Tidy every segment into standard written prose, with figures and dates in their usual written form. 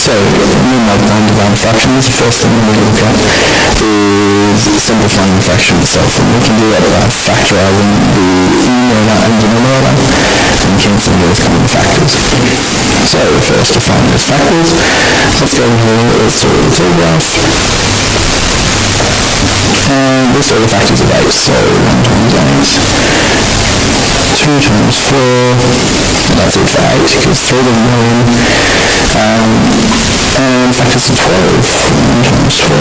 So, in non-divided fractions, the first thing we look at is simplifying the fraction itself, and we can do that by factorising the numerator and denominator and cancelling those common factors. So, first to find those factors, let's go here, let's do the two graph. And this are the factors of 8, so 1 times 8, 2 times 4, and that's it for 8, because 3 of them and factors of 12, 1 times 12,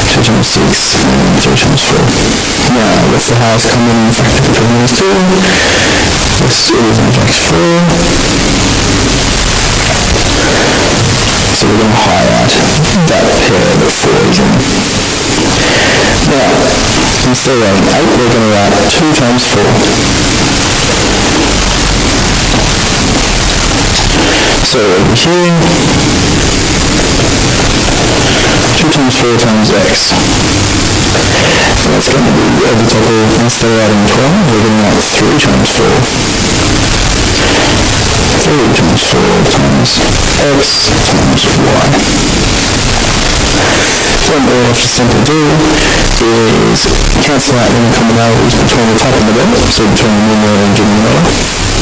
2 times 6, and 3 times 4. Now, what's the highest common factor between those two? This is in fact 4. So we're going to highlight that pair that 4 is in. Now, instead of writing 8, we're going to write 2 times 4. So over here, 2 times 4 times x. So that's going to be at the top of, instead of writing 12, we're going to write 3 times 4. 3 times 4 times x times y. What we have to simply do is cancel out any commonalities between the top and the bottom, so between the numerator and denominator.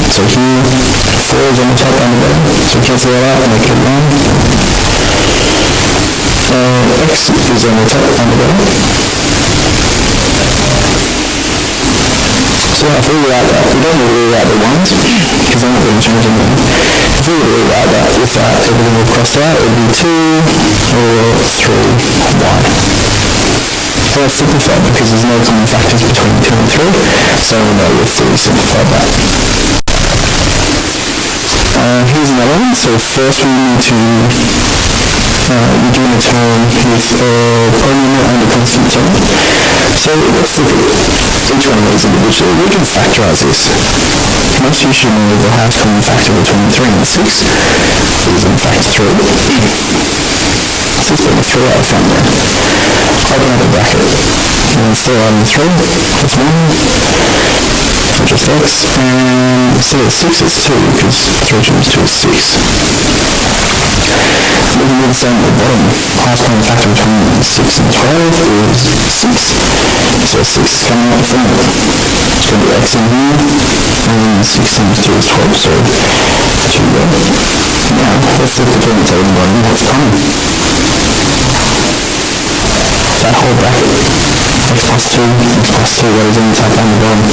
So here, 4 is on the top and the bottom, so cancel that out and make it 1. X is on the top and the bottom. So if we rewrite that, we don't really rewrite the 1s, because I'm not going to change anything. If we rewrite that without everything will cross out, it would be 2 or 3y. So I've simplified because there's no common factors between 2 and 3, so we know we've fully simplified that. Here's another one. So first we need to we're doing a term with a polynomial and a constant term. So let's look at each one of these individually. We can factorise this. Most of you should know the highest common factor between 3 and 6 is in fact 3. So let's take the 3 out from there. Open up a bracket. And still adding 3, just 1, just x, and instead of 6 it's 2, because 3 times 2 is 6. We can do the same at the bottom. Highest common factor between 6 and 12 is 6. So 6 is coming out from it. It's going to be x in here, and 6 times 2 is 12, so 2 there. Now, let's look at the table and bottom. What's common? That whole bracket, x plus 2, what is in the top and the bottom.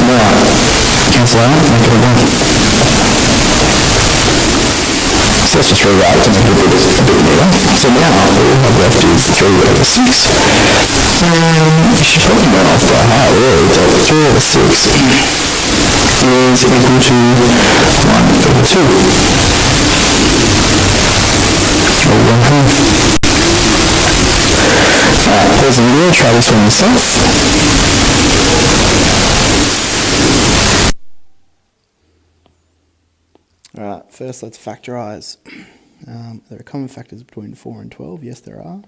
Now, cancel out, make it a 1. So let's just rewrite to make it a bit neater. So now all we have left is 3 over 6. And you should probably run off by heart really, but 3 over 6 is equal to 1 over 2. Or 1/2. Alright, pause the video, try this one yourself. Alright, first let's factorise. There are common factors between 4 and 12. Yes, there are.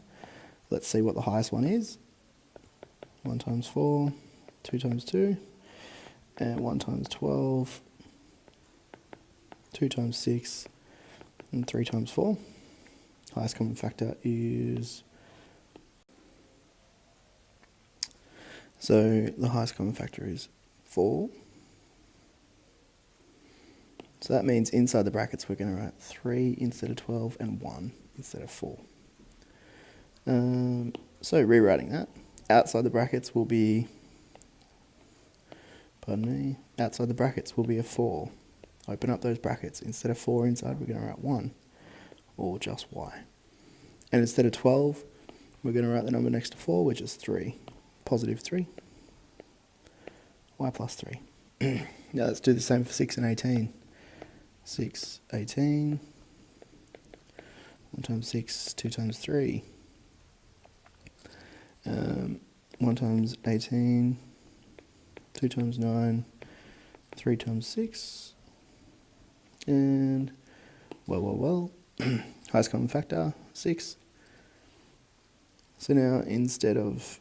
Let's see what the highest one is. 1 times 4, 2 times 2, and 1 times 12, 2 times 6, and 3 times 4. Highest common factor is... So the highest common factor is 4. So that means inside the brackets we're going to write 3 instead of 12 and 1 instead of 4. So rewriting that, outside the brackets will be, outside the brackets will be a 4. Open up those brackets. Instead of 4 inside, we're going to write 1, or just y. And instead of 12, we're going to write the number next to 4, which is 3. Positive 3. Y plus 3. Now let's do the same for 6 and 18. 6, 18. 1 times 6, 2 times 3. 1 times 18, 2 times 9, 3 times 6, and, well, highest common factor, 6. So now, instead of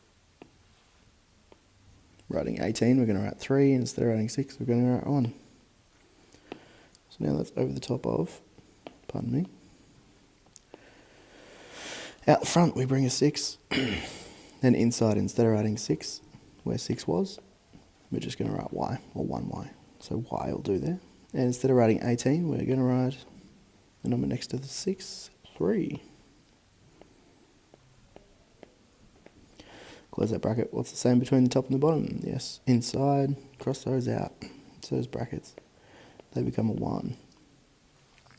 writing 18, we're going to write 3, and instead of writing 6, we're going to write 1. So now that's over the top of, pardon me. Out the front we bring a 6, then inside, instead of writing 6 where 6 was, we're just going to write y, or 1y. So y will do there. And instead of writing 18, we're going to write the number next to the 6, 3. Close that bracket. What's the same between the top and the bottom? Yes, inside, cross those out. So those brackets, they become a 1.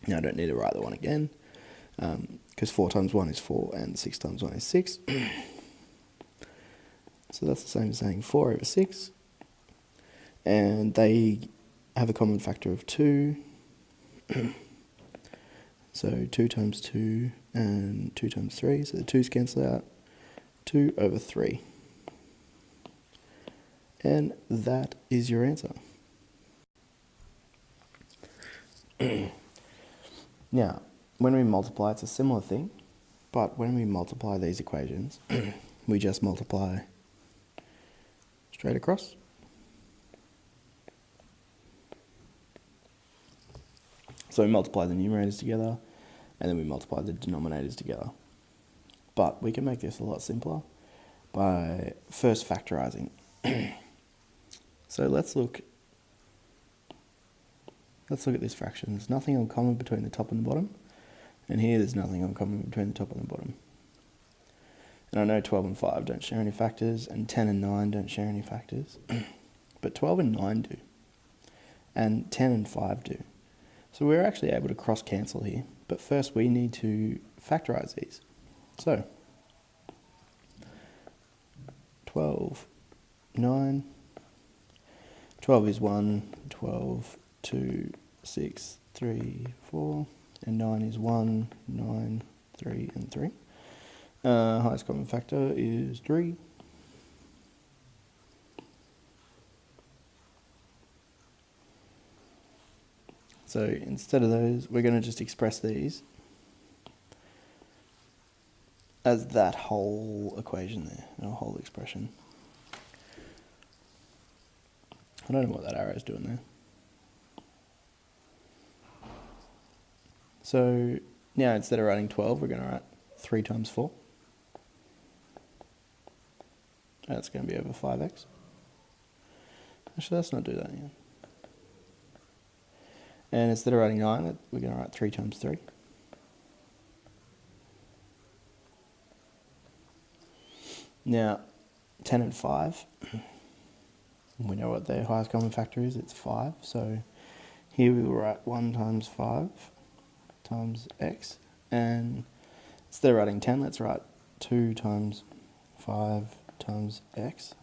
Now I don't need to write the 1 again, because 4 times 1 is 4 and 6 times 1 is 6. So that's the same as saying 4 over 6. And they have a common factor of 2. So 2 times 2 and 2 times 3. So the 2's cancel out. 2 over 3. And that is your answer. Now, when we multiply, it's a similar thing, but when we multiply these equations, we just multiply straight across. So we multiply the numerators together, and then we multiply the denominators together. But we can make this a lot simpler by first factorizing. So let's look at this fraction. There's nothing uncommon between the top and the bottom. And here there's nothing uncommon between the top and the bottom. And I know 12 and 5 don't share any factors, and 10 and 9 don't share any factors. But 12 and 9 do. And 10 and 5 do. So we're actually able to cross cancel here. But first we need to factorize these. So 12, 9, 12 is 1, 12, 2, 6, 3, 4, and 9 is 1, 9, 3, and 3. Highest common factor is 3. So instead of those, we're going to just express these as that whole equation there, our whole expression. I don't know what that arrow is doing there. So now instead of writing 12, we're going to write 3 times 4. That's going to be over 5x. Actually, let's not do that yet. And instead of writing 9, we're going to write 3 times 3. Now, 10 and 5, we know what their highest common factor is, it's 5. So here we will write 1 times 5 times x. And instead of writing 10, let's write 2 times 5 times x.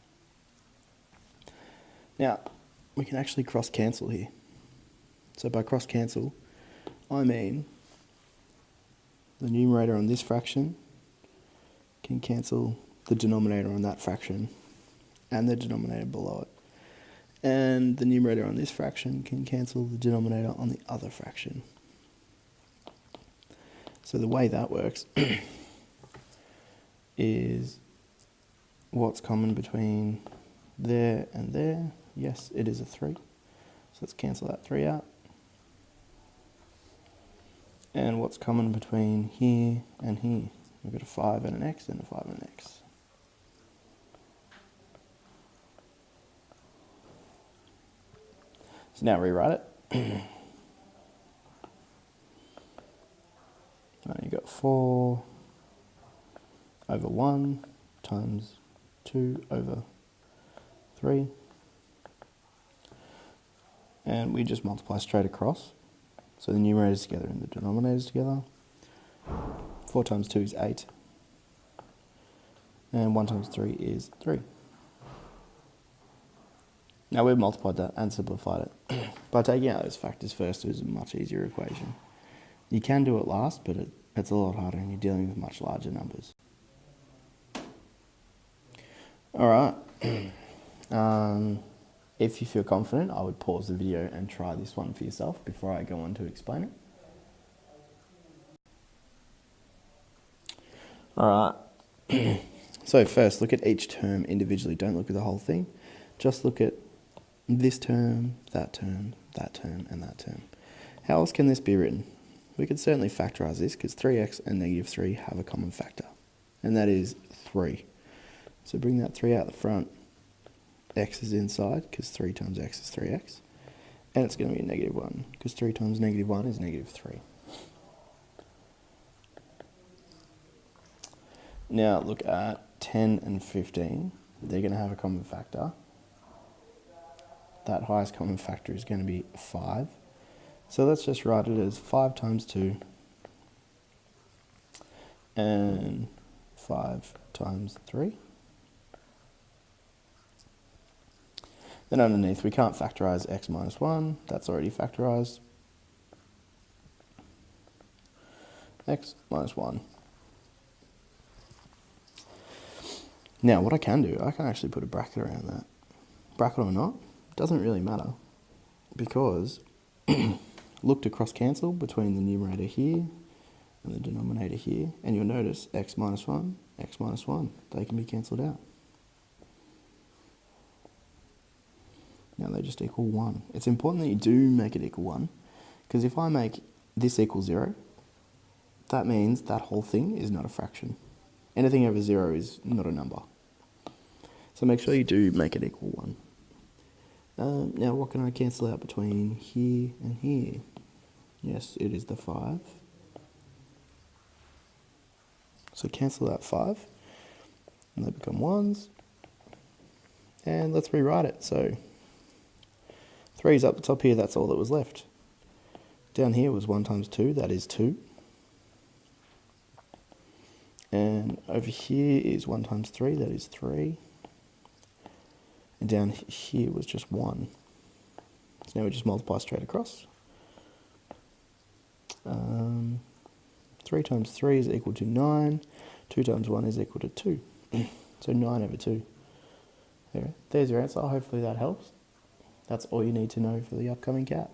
Now, we can actually cross cancel here. So by cross cancel, I mean the numerator on this fraction can cancel the denominator on that fraction and the denominator below it. And the numerator on this fraction can cancel the denominator on the other fraction. So the way that works is what's common between there and there. Yes, it is a 3. So let's cancel that 3 out. And what's common between here and here? We've got a 5 and an x and a 5 and an x. So now rewrite it. You've got 4 over 1 times 2 over 3. And we just multiply straight across. So the numerators together and the denominators together. 4 times 2 is 8. And 1 times 3 is 3. Now we've multiplied that and simplified it. By taking out those factors first, it was a much easier equation. You can do it last, but it's a lot harder and you're dealing with much larger numbers. Alright. If you feel confident, I would pause the video and try this one for yourself before I go on to explain it. Alright. So first, look at each term individually. Don't look at the whole thing. Just look at this term, that term, that term, and that term. How else can this be written? We could certainly factorise this because 3x and negative 3 have a common factor, and that is 3. So bring that 3 out the front. X is inside because 3 times x is 3x. And it's going to be a negative 1 because 3 times negative 1 is negative 3. Now look at 10 and 15. They're going to have a common factor. That highest common factor is going to be 5. So let's just write it as 5 times 2 and 5 times 3. Then underneath we can't factorise x minus 1, that's already factorised. X minus 1. Now what I can do, I can actually put a bracket around that. Bracket or not, doesn't really matter, because look to cross cancel between the numerator here and the denominator here, and you'll notice x minus 1, they can be cancelled out. Now they just equal 1. It's important that you do make it equal 1, because if I make this equal 0, that means that whole thing is not a fraction. Anything over 0 is not a number. So make sure you do make it equal 1. Now what can I cancel out between here and here? Yes, it is the 5. So cancel out 5, and they become 1s. And let's rewrite it. So 3 is up the top here, that's all that was left. Down here was 1 times 2, that is 2. And over here is 1 times 3, that is 3. And down here was just 1. So now we just multiply straight across. 3 times 3 is equal to 9. 2 times 1 is equal to 2. So 9 over 2. There's your answer. Hopefully that helps. That's all you need to know for the upcoming CAT.